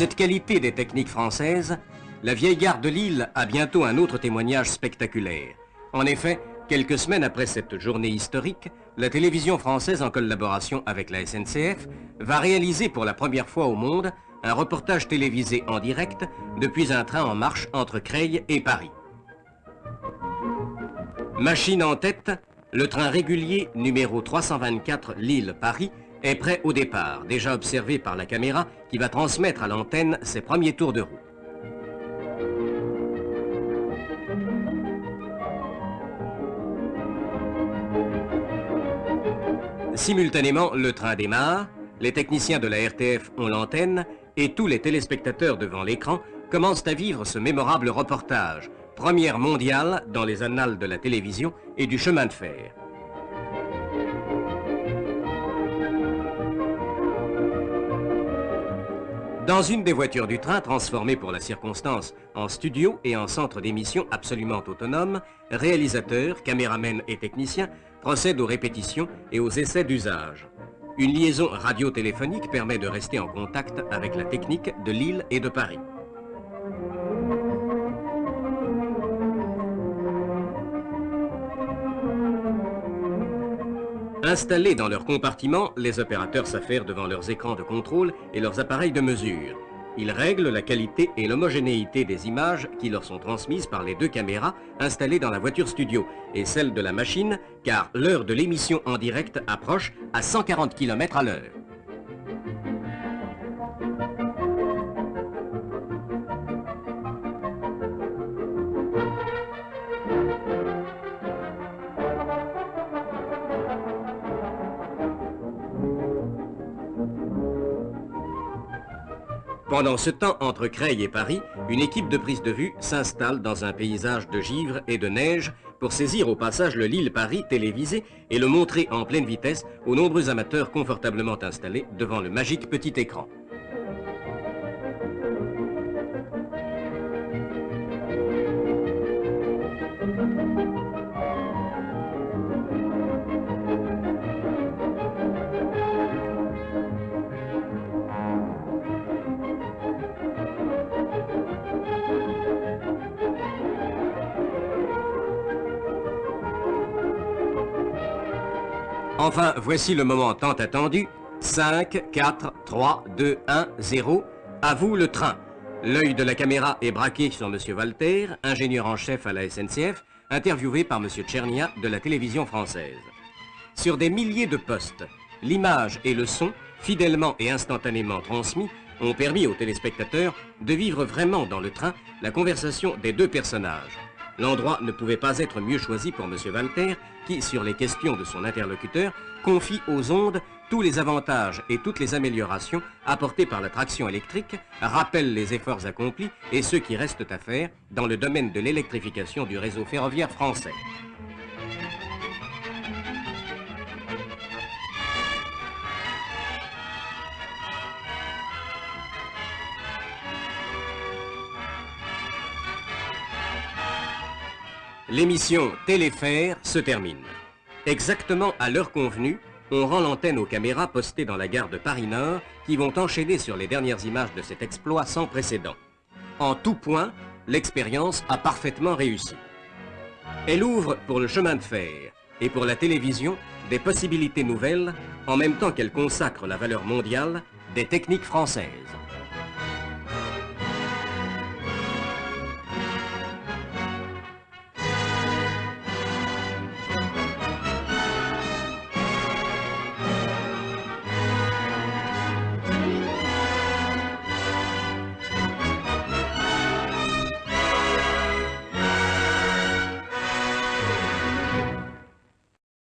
Cette qualité des techniques françaises, la vieille gare de Lille a bientôt un autre témoignage spectaculaire. En effet, quelques semaines après cette journée historique, la télévision française, en collaboration avec la SNCF, va réaliser pour la première fois au monde un reportage télévisé en direct depuis un train en marche entre Creil et Paris. Machine en tête, le train régulier numéro 324 Lille-Paris est prêt au départ, déjà observé par la caméra qui va transmettre à l'antenne ses premiers tours de roue. Simultanément, le train démarre, les techniciens de la RTF ont l'antenne et tous les téléspectateurs devant l'écran commencent à vivre ce mémorable reportage, première mondiale dans les annales de la télévision et du chemin de fer. Dans une des voitures du train, transformée pour la circonstance en studio et en centre d'émission absolument autonome, réalisateurs, caméramens et techniciens procèdent aux répétitions et aux essais d'usage. Une liaison radio-téléphonique permet de rester en contact avec la technique de Lille et de Paris. Installés dans leur compartiment, les opérateurs s'affairent devant leurs écrans de contrôle et leurs appareils de mesure. Ils règlent la qualité et l'homogénéité des images qui leur sont transmises par les deux caméras installées dans la voiture studio et celle de la machine, car l'heure de l'émission en direct approche à 140 km à l'heure. Pendant ce temps, entre Creil et Paris, une équipe de prise de vue s'installe dans un paysage de givre et de neige pour saisir au passage le Lille-Paris télévisé et le montrer en pleine vitesse aux nombreux amateurs confortablement installés devant le magique petit écran. Enfin, voici le moment tant attendu. 5, 4, 3, 2, 1, 0. À vous le train. L'œil de la caméra est braqué sur M. Walter, ingénieur en chef à la SNCF, interviewé par M. Tchernia de la télévision française. Sur des milliers de postes, l'image et le son, fidèlement et instantanément transmis, ont permis aux téléspectateurs de vivre vraiment dans le train la conversation des deux personnages. L'endroit ne pouvait pas être mieux choisi pour M. Walter, qui, sur les questions de son interlocuteur, confie aux ondes tous les avantages et toutes les améliorations apportées par la traction électrique, rappelle les efforts accomplis et ceux qui restent à faire dans le domaine de l'électrification du réseau ferroviaire français. L'émission Téléfer se termine. Exactement à l'heure convenue, on rend l'antenne aux caméras postées dans la gare de Paris-Nord qui vont enchaîner sur les dernières images de cet exploit sans précédent. En tout point, l'expérience a parfaitement réussi. Elle ouvre pour le chemin de fer et pour la télévision des possibilités nouvelles en même temps qu'elle consacre la valeur mondiale des techniques françaises.